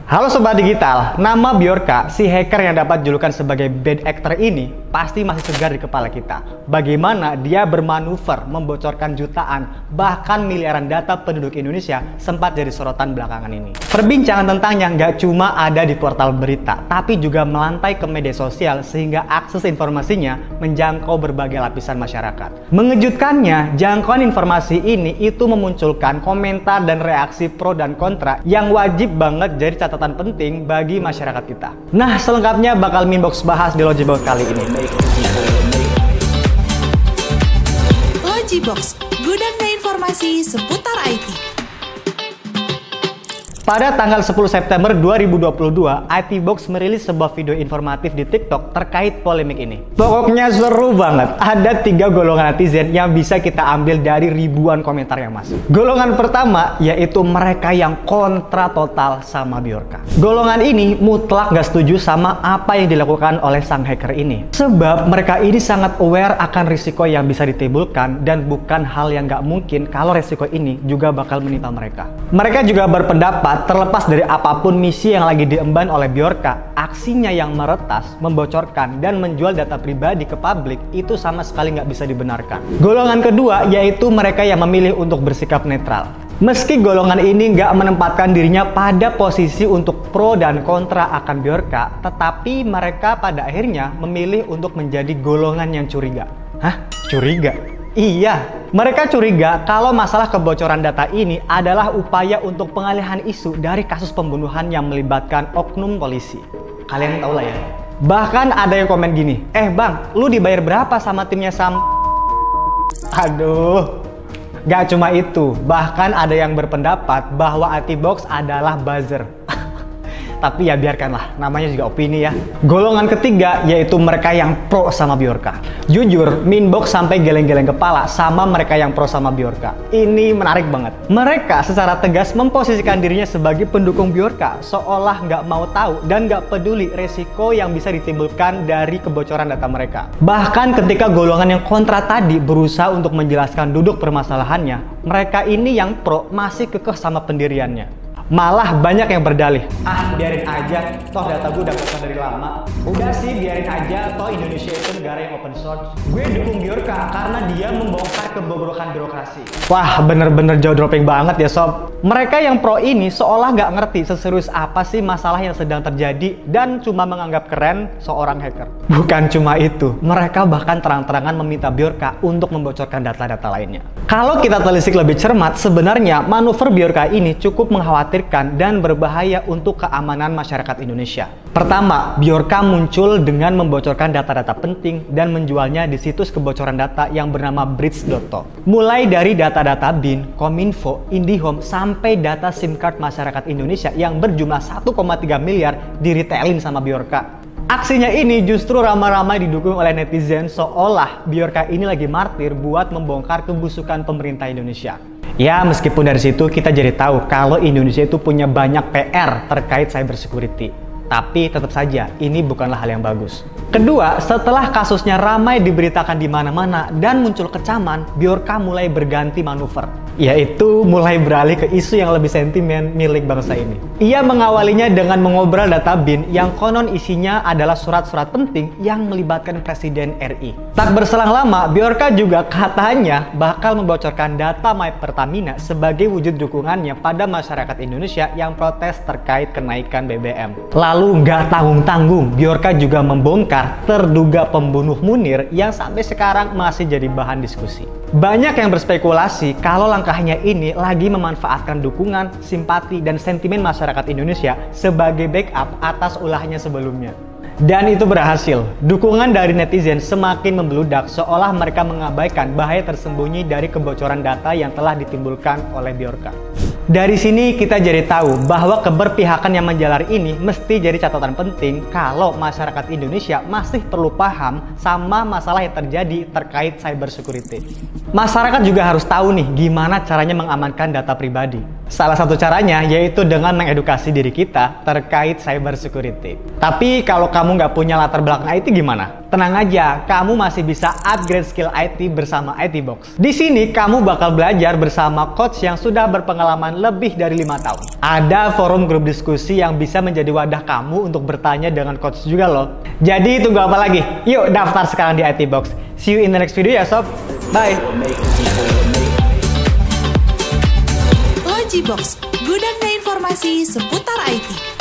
Halo Sobat Digital, nama Bjorka, si hacker yang dapat julukan sebagai bad actor ini, pasti masih segar di kepala kita. Bagaimana dia bermanuver membocorkan jutaan, bahkan miliaran data penduduk Indonesia sempat jadi sorotan belakangan ini. Perbincangan tentangnya nggak cuma ada di portal berita, tapi juga melantai ke media sosial sehingga akses informasinya menjangkau berbagai lapisan masyarakat. Mengejutkannya, jangkauan informasi ini itu memunculkan komentar dan reaksi pro dan kontra yang wajib banget jadi catatan penting bagi masyarakat kita. Nah, selengkapnya bakal Minbox bahas di Logibox kali ini. Logibox, gudang informasi seputar IT. Pada tanggal 10 September 2022, ITbox merilis sebuah video informatif di TikTok terkait polemik ini. Pokoknya seru banget. Ada 3 golongan netizen yang bisa kita ambil dari ribuan komentar yang masuk. Golongan pertama yaitu mereka yang kontra total sama Bjorka. Golongan ini mutlak gak setuju sama apa yang dilakukan oleh sang hacker ini. Sebab mereka ini sangat aware akan risiko yang bisa ditimbulkan dan bukan hal yang gak mungkin kalau risiko ini juga bakal menimpa mereka. Mereka juga berpendapat terlepas dari apapun misi yang lagi diemban oleh Bjorka, aksinya yang meretas, membocorkan, dan menjual data pribadi ke publik itu sama sekali nggak bisa dibenarkan. Golongan kedua yaitu mereka yang memilih untuk bersikap netral. Meski golongan ini nggak menempatkan dirinya pada posisi untuk pro dan kontra akan Bjorka, tetapi mereka pada akhirnya memilih untuk menjadi golongan yang curiga. Hah? Curiga? Iya, mereka curiga kalau masalah kebocoran data ini adalah upaya untuk pengalihan isu dari kasus pembunuhan yang melibatkan oknum polisi. Kalian tahu lah ya. Bahkan ada yang komen gini, bang, lu dibayar berapa sama timnya Sam? Aduh, gak cuma itu. Bahkan ada yang berpendapat bahwa ITbox adalah buzzer. Tapi ya biarkanlah, namanya juga opini ya. Golongan ketiga yaitu mereka yang pro sama Bjorka. Jujur, Minbox sampai geleng-geleng kepala sama mereka yang pro sama Bjorka. Ini menarik banget. Mereka secara tegas memposisikan dirinya sebagai pendukung Bjorka, seolah nggak mau tahu dan nggak peduli resiko yang bisa ditimbulkan dari kebocoran data mereka. Bahkan ketika golongan yang kontra tadi berusaha untuk menjelaskan duduk permasalahannya, mereka ini yang pro masih kekeh sama pendiriannya. Malah banyak yang berdalih, biarin aja, toh data gue udah bocor dari lama. Udah sih, biarin aja, toh Indonesia itu negara yang open source. Gue dukung Bjorka karena dia membongkar kebobrokan birokrasi. Wah, bener-bener jaw dropping banget ya sob. Mereka yang pro ini seolah nggak ngerti seserius apa sih masalah yang sedang terjadi dan cuma menganggap keren seorang hacker. Bukan cuma itu, mereka bahkan terang-terangan meminta Bjorka untuk membocorkan data-data lainnya. Kalau kita telisik lebih cermat, sebenarnya manuver Bjorka ini cukup mengkhawatirkan dan berbahaya untuk keamanan masyarakat Indonesia. Pertama, Bjorka muncul dengan membocorkan data-data penting dan menjualnya di situs kebocoran data yang bernama bridge.to. Mulai dari data-data BIN, Kominfo, IndiHome, sampai data SIM card masyarakat Indonesia yang berjumlah 1,3 miliar diretailin sama Bjorka. Aksinya ini justru ramai-ramai didukung oleh netizen seolah Bjorka ini lagi martir buat membongkar kebusukan pemerintah Indonesia. Ya, meskipun dari situ kita jadi tahu kalau Indonesia itu punya banyak PR terkait cybersecurity. Tapi tetap saja, ini bukanlah hal yang bagus. Kedua, setelah kasusnya ramai diberitakan di mana-mana dan muncul kecaman, Bjorka mulai berganti manuver, yaitu mulai beralih ke isu yang lebih sentimen milik bangsa ini. Ia mengawalinya dengan mengobrol data BIN yang konon isinya adalah surat-surat penting yang melibatkan Presiden RI. Tak berselang lama, Bjorka juga katanya bakal membocorkan data My Pertamina sebagai wujud dukungannya pada masyarakat Indonesia yang protes terkait kenaikan BBM. Lalu nggak tanggung-tanggung, Bjorka juga membongkar terduga pembunuh Munir yang sampai sekarang masih jadi bahan diskusi. Banyak yang berspekulasi kalau langkahnya ini lagi memanfaatkan dukungan, simpati, dan sentimen masyarakat Indonesia sebagai backup atas ulahnya sebelumnya. Dan itu berhasil. Dukungan dari netizen semakin membeludak seolah mereka mengabaikan bahaya tersembunyi dari kebocoran data yang telah ditimbulkan oleh Bjorka. Dari sini kita jadi tahu bahwa keberpihakan yang menjalar ini mesti jadi catatan penting kalau masyarakat Indonesia masih perlu paham sama masalah yang terjadi terkait cybersecurity. Masyarakat juga harus tahu nih gimana caranya mengamankan data pribadi. Salah satu caranya yaitu dengan mengedukasi diri kita terkait cyber security. Tapi kalau kamu nggak punya latar belakang IT gimana? Tenang aja, kamu masih bisa upgrade skill IT bersama IT Box. Di sini kamu bakal belajar bersama coach yang sudah berpengalaman lebih dari 5 tahun. Ada forum grup diskusi yang bisa menjadi wadah kamu untuk bertanya dengan coach juga loh. Jadi tunggu apa lagi? Yuk daftar sekarang di IT Box. See you in the next video ya sob. Bye. Logibox, gudangnya informasi seputar IT.